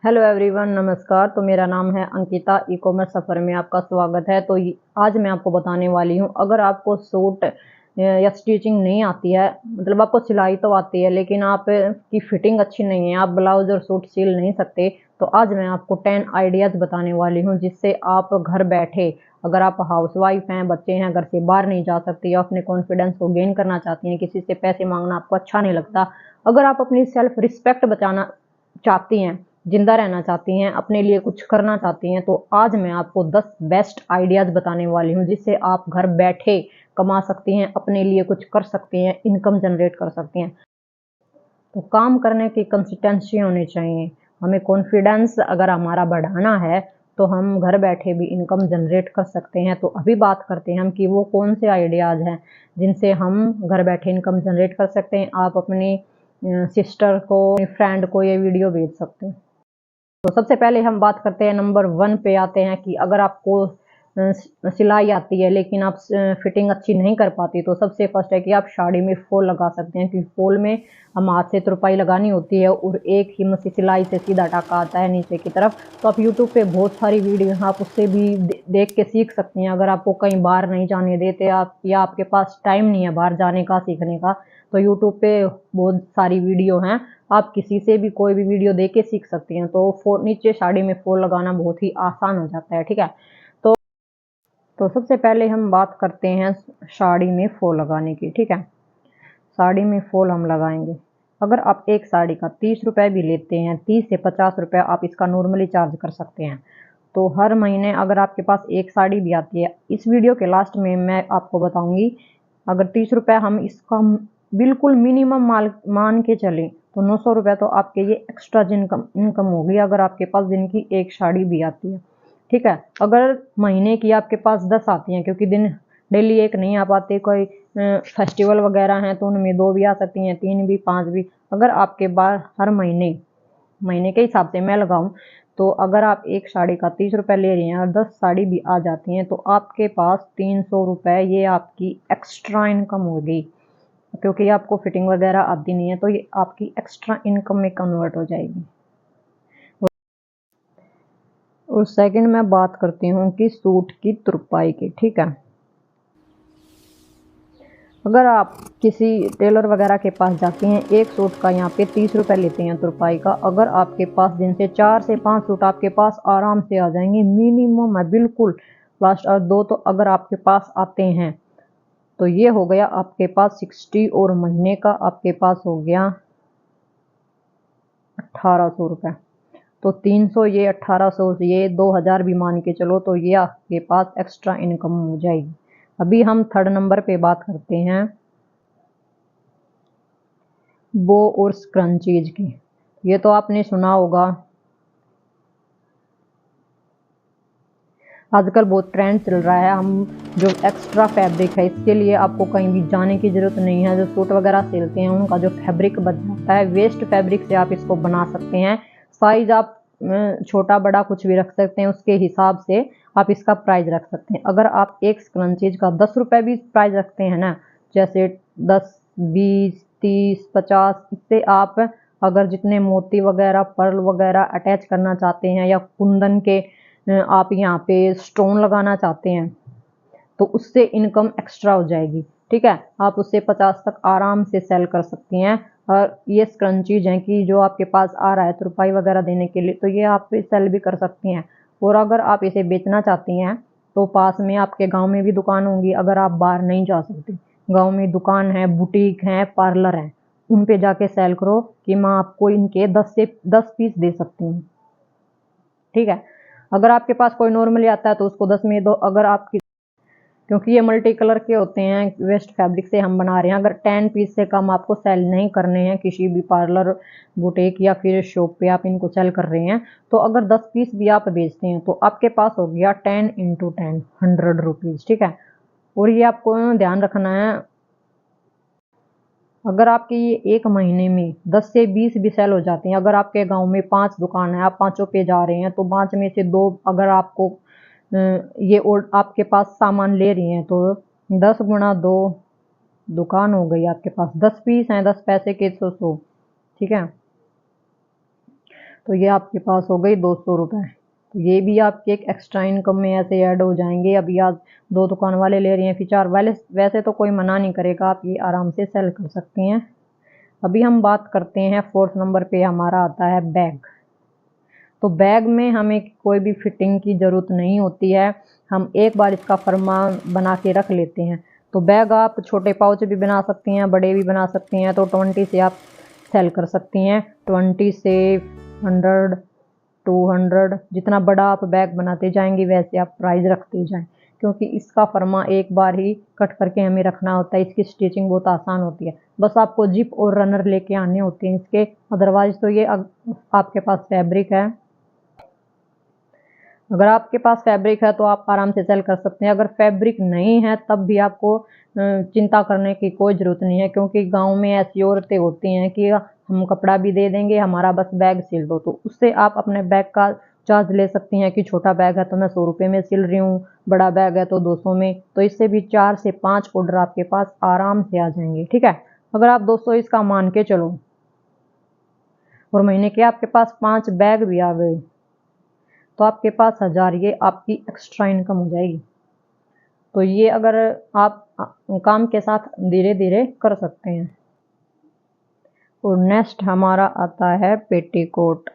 Hello everyone, नमस्कार। तो मेरा नाम है अंकिता। ई कॉमर्स सफ़र में आपका स्वागत है। तो आज मैं आपको बताने वाली हूँ, अगर आपको सूट या स्टिचिंग नहीं आती है, मतलब आपको सिलाई तो आती है लेकिन आप की फिटिंग अच्छी नहीं है, आप ब्लाउज और सूट सिल नहीं सकते, तो आज मैं आपको 10 आइडियाज़ बताने वाली हूँ जिससे आप घर बैठे, अगर आप हाउसवाइफ हैं, बच्चे हैं, घर से बाहर नहीं जा सकते या अपने कॉन्फिडेंस को गेन करना चाहती हैं, किसी से पैसे मांगना आपको अच्छा नहीं लगता, अगर आप अपनी सेल्फ रिस्पेक्ट बचाना चाहती हैं, जिंदा रहना चाहती हैं, अपने लिए कुछ करना चाहती हैं, तो आज मैं आपको 10 बेस्ट आइडियाज़ बताने वाली हूँ जिससे आप घर बैठे कमा सकती हैं, अपने लिए कुछ कर सकती हैं, इनकम जनरेट कर सकती हैं। तो काम करने की कंसिस्टेंसी होनी चाहिए। हमें कॉन्फिडेंस अगर हमारा बढ़ाना है तो हम घर बैठे भी इनकम जनरेट कर सकते हैं। तो अभी बात करते हैं हम कि वो कौन से आइडियाज़ हैं जिनसे हम घर बैठे इनकम जनरेट कर सकते हैं। आप अपनी सिस्टर को, फ्रेंड को ये वीडियो भेज सकते हैं। तो सबसे पहले हम बात करते हैं, नंबर 1 पे आते हैं कि अगर आपको सिलाई आती है लेकिन आप फिटिंग अच्छी नहीं कर पाती, तो सबसे फर्स्ट है कि आप साड़ी में फॉल लगा सकते हैं, क्योंकि फॉल में हम हाथ से तुरपाई लगानी होती है और एक ही सिलाई से सीधा टाका आता है नीचे की तरफ। तो आप यूट्यूब पे बहुत सारी वीडियो हैं, आप उससे भी देख के सीख सकते हैं। अगर आपको कहीं बाहर नहीं जाने देते आप, या आपके पास टाइम नहीं है बाहर जाने का, सीखने का, तो यूट्यूब पे बहुत सारी वीडियो हैं, आप किसी से भी कोई भी वीडियो देख के सीख सकती हैं। तो नीचे साड़ी में फॉल लगाना बहुत ही आसान हो जाता है, ठीक है। तो सबसे पहले हम बात करते हैं साड़ी में फॉल लगाने की, ठीक है। साड़ी में फॉल हम लगाएंगे। अगर आप एक साड़ी का 30 रुपये भी लेते हैं, 30 से 50 रुपये आप इसका नॉर्मली चार्ज कर सकते हैं। तो हर महीने अगर आपके पास एक साड़ी भी आती है, इस वीडियो के लास्ट में मैं आपको बताऊंगी, अगर 30 रुपये हम इसका बिल्कुल मिनिमम मान के चलें तो 900 रुपये तो आपके ये एक्स्ट्रा इनकम होगी, अगर आपके पास दिन की एक साड़ी भी आती है, ठीक है। अगर महीने की आपके पास 10 आती हैं, क्योंकि दिन डेली एक नहीं आ पाते, कोई फेस्टिवल वगैरह हैं तो उनमें 2 भी आ सकती हैं, 3 भी, 5 भी। अगर आपके पास हर महीने के हिसाब से मैं लगाऊं, तो अगर आप एक साड़ी का 30 रुपये ले रही हैं और 10 साड़ी भी आ जाती हैं, तो आपके पास 300 रुपये ये आपकी एक्स्ट्रा इनकम होगी, क्योंकि आपको फिटिंग वगैरह आती नहीं है, तो ये आपकी एक्स्ट्रा इनकम में कन्वर्ट हो जाएगी। और सेकंड मैं बात करती हूँ कि सूट की तुरपाई की, ठीक है। अगर आप किसी टेलर वगैरह के पास जाते हैं, एक सूट का यहाँ पे 30 रुपये लेते हैं तुरपाई का। अगर आपके पास दिन से 4 से 5 सूट आपके पास आराम से आ जाएंगे, मिनिमम है बिल्कुल, लास्ट और 2 तो अगर आपके पास आते हैं, तो ये हो गया आपके पास 60, और महीने का आपके पास हो गया 1800 रुपये। तो 300 ये 1800 ये 2000 भी मान के चलो, तो ये आपके पास एक्स्ट्रा इनकम हो जाएगी। अभी हम थर्ड नंबर पे बात करते हैं बो और स्क्रंचीज की। ये तो आपने सुना होगा, आजकल बहुत ट्रेंड चल रहा है। हम जो एक्स्ट्रा फैब्रिक है, इसके लिए आपको कहीं भी जाने की ज़रूरत नहीं है। जो सूट वगैरह सिलते हैं उनका जो फैब्रिक बच जाता है, वेस्ट फैब्रिक से आप इसको बना सकते हैं। साइज आप छोटा बड़ा कुछ भी रख सकते हैं, उसके हिसाब से आप इसका प्राइस रख सकते हैं। अगर आप एक स्क्रंचीज का 10 रुपये भी प्राइस रखते हैं ना, जैसे 10, 20, 30, 50, इससे आप अगर जितने मोती वगैरह, पर्ल वगैरह अटैच करना चाहते हैं, या कुंदन के आप यहाँ पे स्टोन लगाना चाहते हैं, तो उससे इनकम एक्स्ट्रा हो जाएगी, ठीक है। आप उससे 50 तक आराम से सेल कर सकती हैं। और ये स्क्रंचीज हैं कि जो आपके पास आ रहा है तुरपाई वगैरह देने के लिए, तो ये आप सेल भी कर सकती हैं। और अगर आप इसे बेचना चाहती हैं, तो पास में आपके गांव में भी दुकान होंगी, अगर आप बाहर नहीं जा सकती, गांव में दुकान है, बुटीक है, पार्लर है, उन पे जाके सेल करो कि मैं आपको इनके 10 पीस दे सकती हूँ, ठीक है। अगर आपके पास कोई नॉर्मली आता है तो उसको 10 में दो। अगर आपकी, क्योंकि ये मल्टी कलर के होते हैं, वेस्ट फैब्रिक से हम बना रहे हैं, अगर 10 पीस से कम आपको सेल नहीं करने हैं किसी भी पार्लर, बुटीक या फिर शॉप पे आप इनको सेल कर रहे हैं, तो अगर 10 पीस भी आप बेचते हैं तो आपके पास हो गया 10 × 10 100 रुपीज़, ठीक है। और ये आपको ध्यान रखना है, अगर आपके ये एक महीने में 10 से 20 भी सेल हो जाते हैं, अगर आपके गांव में 5 दुकान है, आप पांचों पे जा रहे हैं, तो 5 में से 2 अगर आपको ये और आपके पास सामान ले रही हैं, तो 10 गुणा 2 दुकान हो गई आपके पास, 10 पीस हैं, 10 पैसे के 100, ठीक है। तो ये आपके पास हो गई 200 रुपये। तो ये भी आपके एक एक्स्ट्रा इनकम में ऐसे ऐड हो जाएंगे। अभी आज 2 दुकान वाले ले रही हैं, फिर 4 वाले, वैसे तो कोई मना नहीं करेगा, आप ये आराम से सेल कर सकती हैं। अभी हम बात करते हैं 4th नंबर पे हमारा आता है बैग। तो बैग में हमें कोई भी फिटिंग की ज़रूरत नहीं होती है, हम एक बार इसका फर्मा बना के रख लेते हैं। तो बैग आप छोटे पाउच भी बना सकती हैं, बड़े भी बना सकती हैं। तो 20 से आप सेल कर सकती हैं, 20 से 100, 200, जितना बड़ा आप बैग बनाते जाएंगे वैसे आप प्राइस रखते जाएं, क्योंकि इसका फर्मा एक बार ही कट करके हमें रखना होता है। इसकी स्टिचिंग बहुत आसान होती है, बस आपको जिप और रनर लेके आने होते हैं इसके। अदरवाइज तो ये आपके पास फैब्रिक है, अगर आपके पास फैब्रिक है तो आप आराम से सेल कर सकते हैं। अगर फैब्रिक नहीं है तब भी आपको चिंता करने की कोई ज़रूरत नहीं है, क्योंकि गांव में ऐसी औरतें होती हैं कि हम कपड़ा भी दे देंगे, हमारा बस बैग सिल दो। तो उससे आप अपने बैग का चार्ज ले सकती हैं कि छोटा बैग है तो मैं 100 रुपये में सिल रही हूँ, बड़ा बैग है तो 200 में। तो इससे भी 4 से 5 ऑर्डर आपके पास आराम से आ जाएंगे। ठीक है, अगर आप 200 इसका मान के चलो और महीने के आपके पास 5 बैग भी आ गए तो आपके पास 1000 ये आपकी एक्स्ट्रा इनकम हो जाएगी। तो ये अगर आप काम के साथ धीरे धीरे कर सकते हैं। और नेक्स्ट हमारा आता है पेटीकोट।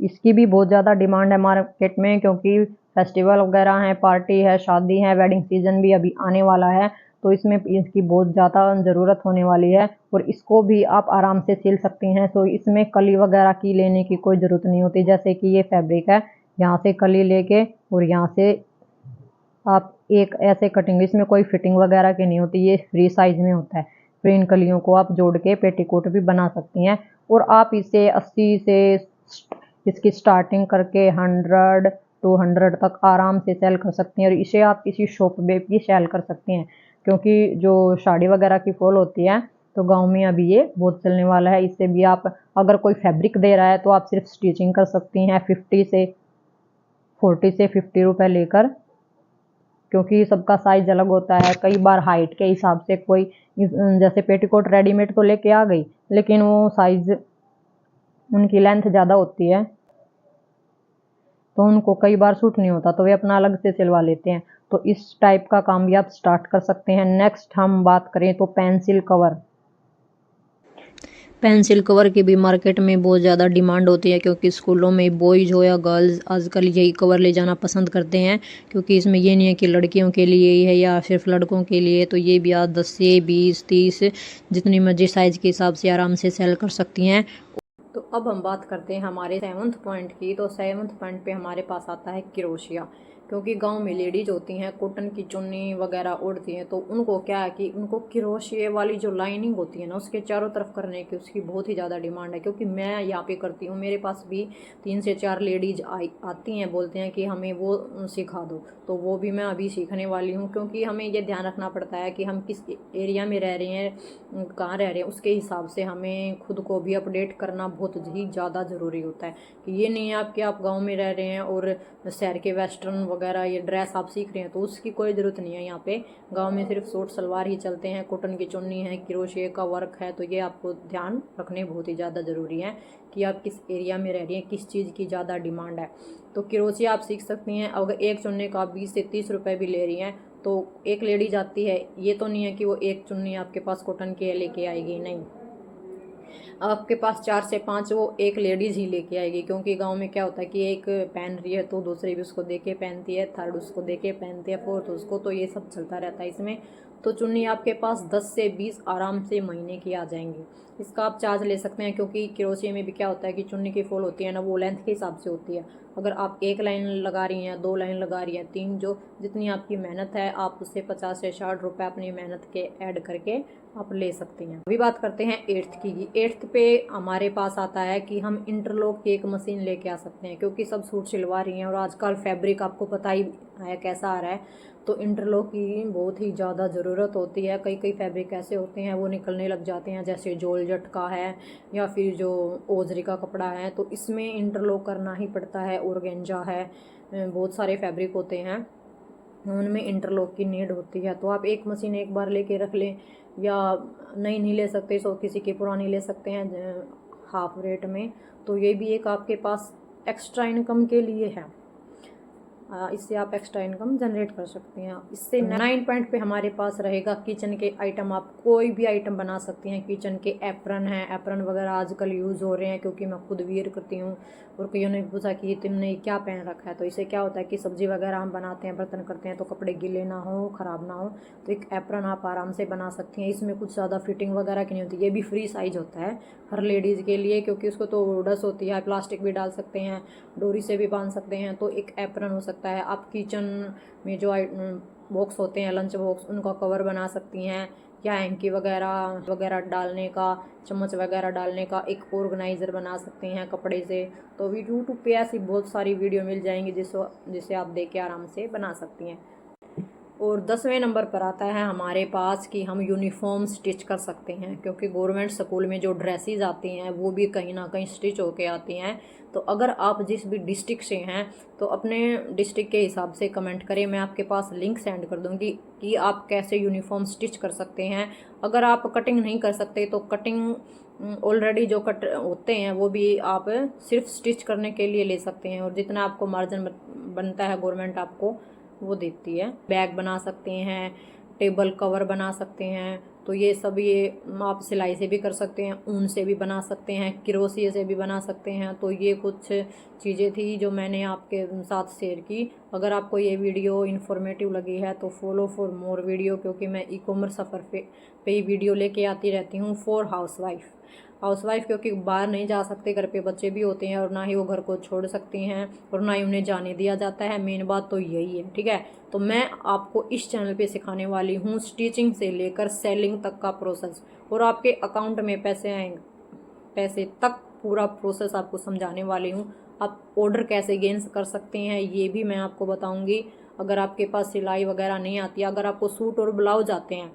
इसकी भी बहुत ज़्यादा डिमांड है मार्केट में, क्योंकि फेस्टिवल वगैरह हैं, पार्टी है, शादी है, वेडिंग सीजन भी अभी आने वाला है, तो इसमें इसकी बहुत ज़्यादा ज़रूरत होने वाली है। और इसको भी आप आराम से सिल सकती हैं। तो इसमें कली वगैरह की लेने की कोई ज़रूरत नहीं होती। जैसे कि ये फैब्रिक है, यहाँ से कली लेके और यहाँ से आप एक ऐसे कटिंग, इसमें कोई फिटिंग वगैरह की नहीं होती, ये फ्री साइज में होता है। फिर इन कलियों को आप जोड़ के पेटीकोट भी बना सकती हैं। और आप इसे 80 से इसकी स्टार्टिंग करके 100, 200 तक आराम से सेल कर सकती हैं। और इसे आप किसी शॉप में भी सेल कर सकती हैं, क्योंकि जो साड़ी वगैरह की फॉल होती है तो गांव में अभी ये बहुत चलने वाला है। इससे भी आप, अगर कोई फैब्रिक दे रहा है तो आप सिर्फ स्टिचिंग कर सकती हैं 40 से 50 रुपये लेकर, क्योंकि सबका साइज अलग होता है। कई बार हाइट के हिसाब से कोई, जैसे पेटीकोट रेडीमेड तो लेके आ गई, लेकिन वो साइज, उनकी लेंथ ज़्यादा होती है तो उनको कई बार सूट नहीं होता, तो वे अपना अलग से सिलवा लेते हैं। तो इस टाइप का काम भी आप स्टार्ट कर सकते हैं। नेक्स्ट हम बात करें तो पेंसिल कवर। पेंसिल कवर की भी मार्केट में बहुत ज़्यादा डिमांड होती है, क्योंकि स्कूलों में बॉयज़ हो या गर्ल्स आजकल यही कवर ले जाना पसंद करते हैं। क्योंकि इसमें ये नहीं है कि लड़कियों के लिए ही है या सिर्फ लड़कों के लिए। तो ये भी आप 10 से 20, 30 जितनी मर्जी साइज़ के हिसाब से आराम से सेल कर सकती हैं। तो अब हम बात करते हैं हमारे 7th पॉइंट की। तो 7th पॉइंट पे हमारे पास आता है क्रोशिया। क्योंकि गांव में लेडीज होती हैं, कॉटन की चुन्नी वगैरह ओढ़ती हैं, तो उनको क्या है कि उनको क्रोशिया वाली जो लाइनिंग होती है ना, उसके चारों तरफ करने की उसकी बहुत ही ज़्यादा डिमांड है। क्योंकि मैं यहाँ पे करती हूँ, मेरे पास भी 3 से 4 लेडीज आती हैं, बोलते हैं कि हमें वो सिखा दो। तो वो भी मैं अभी सीखने वाली हूँ, क्योंकि हमें ये ध्यान रखना पड़ता है कि हम किस एरिया में रह रहे हैं, कहाँ रह रहे हैं, उसके हिसाब से हमें खुद को भी अपडेट करना बहुत ही ज़्यादा ज़रूरी होता है। कि ये नहीं है आपके आप गांव में रह रहे हैं और शहर के वेस्टर्न वगैरह ये ड्रेस आप सीख रहे हैं, तो उसकी कोई ज़रूरत नहीं है। यहाँ पे गांव में सिर्फ सूट सलवार ही चलते हैं, कॉटन की चुन्नी है, क्रोशिया का वर्क है। तो ये आपको ध्यान रखने बहुत ही ज़्यादा ज़रूरी है कि आप किस एरिया में रह रही हैं, किस चीज़ की ज़्यादा डिमांड है। तो क्रोशिया आप सीख सकती हैं। अगर एक चुन्नी का आप 20 से 30 रुपये भी ले रही हैं, तो एक लेडी जाती है, ये तो नहीं है कि वो एक चुन्नी आपके पास कॉटन की लेके आएगी, नहीं, आपके पास 4 से 5 वो एक लेडीज ही लेके आएगी। क्योंकि गांव में क्या होता है कि एक पहन रही है तो दूसरी भी उसको देके पहनती है, थर्ड उसको देके पहनती है, फोर्थ उसको, तो ये सब चलता रहता है इसमें। तो चुन्नी आपके पास 10 से 20 आराम से महीने की आ जाएंगी। इसका आप चार्ज ले सकते हैं, क्योंकि क्रोशिया में भी क्या होता है कि चुन्नी की फॉल होती है ना, वो लेंथ के हिसाब से होती है। अगर आप एक लाइन लगा रही हैं, 2 लाइन लगा रही हैं, 3, जो जितनी आपकी मेहनत है, आप उससे 50 से 60 रुपये अपनी मेहनत के ऐड करके आप ले सकती हैं। अभी बात करते हैं 8th की। 8th पे हमारे पास आता है कि हम इंटरलॉक की एक मशीन लेके आ सकते हैं, क्योंकि सब सूट सिलवा रही हैं और आजकल फैब्रिक आपको पता ही है कैसा आ रहा है। तो इंटरलॉक की बहुत ही ज़्यादा ज़रूरत होती है। कई फैब्रिक ऐसे होते हैं वो निकलने लग जाते हैं, जैसे जॉर्जेट का है या फिर जो ओजरी का कपड़ा है, तो इसमें इंटरलॉक करना ही पड़ता है। ऑर्गेन्जा है, बहुत सारे फैब्रिक होते हैं उनमें इंटरलॉक की नीड होती है। तो आप एक मशीन एक बार लेके रख लें, या नई नहीं ले सकते तो किसी की पुरानी ले सकते हैं हाफ रेट में। तो ये भी एक आपके पास एक्स्ट्रा इनकम के लिए है, इससे आप एक्स्ट्रा इनकम जनरेट कर सकते हैं। इससे 9 पॉइंट पे हमारे पास रहेगा किचन के आइटम। आप कोई भी आइटम बना सकते हैं। किचन के एप्रन हैं, एप्रन वगैरह आजकल यूज़ हो रहे हैं, क्योंकि मैं खुद वियर करती हूँ। और कईयों ने पूछा कि तुमने क्या पहन रखा है। तो इससे क्या होता है कि सब्जी वगैरह हम बनाते हैं, बर्तन करते हैं, तो कपड़े गीले ना हो, ख़राब ना हो। तो एक एप्रन आप आराम से बना सकती हैं। इसमें कुछ ज़्यादा फिटिंग वगैरह की नहीं होती। ये भी फ्री साइज़ होता है हर लेडीज़ के लिए, क्योंकि उसको तो डस्ट होती है। प्लास्टिक भी डाल सकते हैं, डोरी से भी बांध सकते हैं। तो एक एप्रन हो सकता है। आप किचन में जो बॉक्स होते हैं, लंच बॉक्स, उनका कवर बना सकती हैं, या हैंकी वगैरह डालने का, चम्मच वगैरह डालने का एक ऑर्गेनाइज़र बना सकते हैं कपड़े से। तो यूट्यूब पे ऐसी बहुत सारी वीडियो मिल जाएंगी जिसे आप देख के आराम से बना सकती हैं। और 10वें नंबर पर आता है हमारे पास कि हम यूनिफॉर्म स्टिच कर सकते हैं, क्योंकि गवर्नमेंट स्कूल में जो ड्रेसेस आती हैं वो भी कहीं ना कहीं स्टिच होके आती हैं। तो अगर आप जिस भी डिस्ट्रिक्ट से हैं तो अपने डिस्ट्रिक्ट के हिसाब से कमेंट करें, मैं आपके पास लिंक सेंड कर दूंगी कि आप कैसे यूनिफॉर्म स्टिच कर सकते हैं। अगर आप कटिंग नहीं कर सकते तो कटिंग ऑलरेडी जो कट होते हैं वो भी आप सिर्फ स्टिच करने के लिए ले सकते हैं, और जितना आपको मार्जिन बनता है गवर्नमेंट आपको वो देती है। बैग बना सकते हैं, टेबल कवर बना सकते हैं। तो ये सब ये आप सिलाई से भी कर सकते हैं, ऊन से भी बना सकते हैं, क्रोशिया से भी बना सकते हैं। तो ये कुछ चीज़ें थी जो मैंने आपके साथ शेयर की। अगर आपको ये वीडियो इन्फॉर्मेटिव लगी है तो फॉलो फॉर मोर वीडियो, क्योंकि मैं ई कॉमर्स सफ़र पे ही वीडियो लेके आती रहती हूँ फॉर हाउसवाइफ, क्योंकि बाहर नहीं जा सकते, घर पे बच्चे भी होते हैं, और ना ही वो घर को छोड़ सकती हैं, और ना ही उन्हें जाने दिया जाता है। मेन बात तो यही है, ठीक है। तो मैं आपको इस चैनल पे सिखाने वाली हूँ स्टिचिंग से लेकर सेलिंग तक का प्रोसेस, और आपके अकाउंट में पैसे तक पूरा प्रोसेस आपको समझाने वाली हूँ। आप ऑर्डर कैसे गेन कर सकते हैं ये भी मैं आपको बताऊँगी। अगर आपके पास सिलाई वगैरह नहीं आती, अगर आपको सूट और ब्लाउज आते हैं,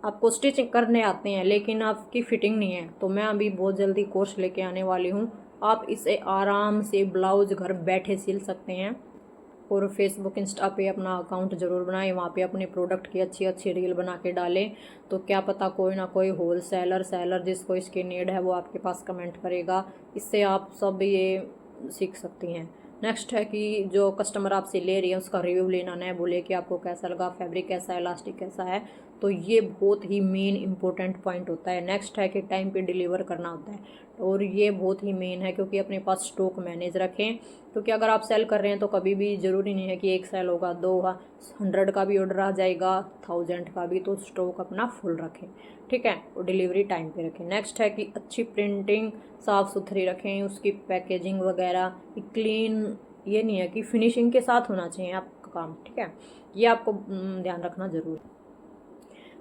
आपको स्टिचिंग करने आते हैं, लेकिन आपकी फिटिंग नहीं है, तो मैं अभी बहुत जल्दी कोर्स लेके आने वाली हूँ। आप इसे आराम से ब्लाउज घर बैठे सिल सकते हैं। और फेसबुक इंस्टा पे अपना अकाउंट ज़रूर बनाएं, वहाँ पे अपने प्रोडक्ट की अच्छी अच्छी रील बना के डालें। तो क्या पता कोई ना कोई सेलर जिसको इसकी नीड है वो आपके पास कमेंट करेगा। इससे आप सब ये सीख सकती हैं। नेक्स्ट है कि जो कस्टमर आपसे ले रही है उसका रिव्यू लेना, न बोले कि आपको कैसा लगा, फैब्रिक कैसा है, इलास्टिक कैसा है। तो ये बहुत ही मेन इंपॉर्टेंट पॉइंट होता है। नेक्स्ट है कि टाइम पे डिलीवर करना होता है, और ये बहुत ही मेन है, क्योंकि अपने पास स्टॉक मैनेज रखें। क्योंकि अगर आप सेल कर रहे हैं तो कभी भी ज़रूरी नहीं है कि एक सेल होगा, 200 का भी ऑर्डर आ जाएगा, 1000 का भी। तो स्टॉक अपना फुल रखें, ठीक है, और डिलीवरी टाइम पे रखें। नेक्स्ट है कि अच्छी प्रिंटिंग साफ़ सुथरी रखें, उसकी पैकेजिंग वगैरह क्लीन, ये नहीं है कि फिनिशिंग के साथ होना चाहिए आपका काम, ठीक है। ये आपको ध्यान रखना ज़रूर।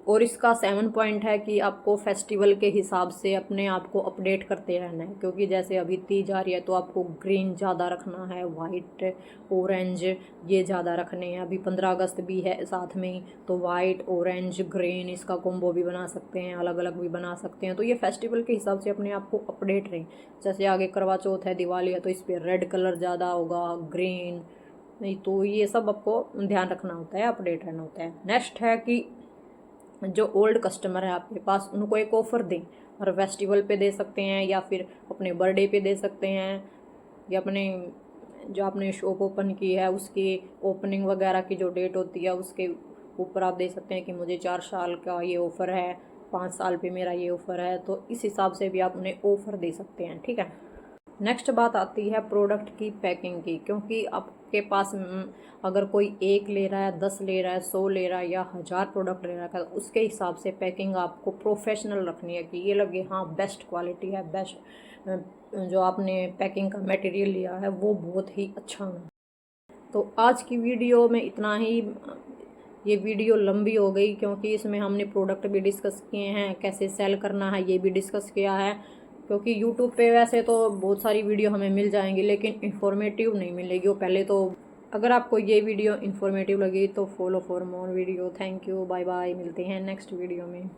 और इसका 7 पॉइंट है कि आपको फेस्टिवल के हिसाब से अपने आप को अपडेट करते रहना है, क्योंकि जैसे अभी तीज आ रही है तो आपको ग्रीन ज़्यादा रखना है, वाइट, ऑरेंज ये ज़्यादा रखने हैं। अभी 15 अगस्त भी है साथ में ही, तो वाइट, ऑरेंज, ग्रीन इसका कॉम्बो भी बना सकते हैं, अलग अलग भी बना सकते हैं। तो ये फेस्टिवल के हिसाब से अपने आप को अपडेट रहें। जैसे आगे करवा चौथ है, दिवाली है, तो इस पर रेड कलर ज़्यादा होगा, ग्रीन नहीं। तो ये सब आपको ध्यान रखना होता है, अपडेट रहना होता है। नेक्स्ट है कि जो ओल्ड कस्टमर है आपके पास उनको एक ऑफ़र दें, और फेस्टिवल पे दे सकते हैं, या फिर अपने बर्थडे पे दे सकते हैं, या अपने जो आपने शॉप ओपन की है उसकी ओपनिंग वगैरह की जो डेट होती है उसके ऊपर आप दे सकते हैं कि मुझे 4 साल का ये ऑफ़र है, 5 साल पे मेरा ये ऑफ़र है। तो इस हिसाब से भी आप उन्हें ऑफ़र दे सकते हैं, ठीक है। नेक्स्ट बात आती है प्रोडक्ट की पैकिंग की, क्योंकि आपके पास अगर कोई 1 ले रहा है, 10 ले रहा है, 100 ले रहा है, या 1000 प्रोडक्ट ले रहा है, तो उसके हिसाब से पैकिंग आपको प्रोफेशनल रखनी है, कि ये लगे हाँ बेस्ट क्वालिटी है, बेस्ट जो आपने पैकिंग का मटेरियल लिया है वो बहुत ही अच्छा है। तो आज की वीडियो में इतना ही। ये वीडियो लंबी हो गई क्योंकि इसमें हमने प्रोडक्ट भी डिस्कस किए हैं, कैसे सेल करना है ये भी डिस्कस किया है। क्योंकि यूट्यूब पे वैसे तो बहुत सारी वीडियो हमें मिल जाएंगी, लेकिन इन्फॉर्मेटिव नहीं मिलेगी वो पहले तो। अगर आपको ये वीडियो इन्फॉर्मेटिव लगी तो follow for more video. Thank you, bye bye, मिलते हैं नेक्स्ट वीडियो में।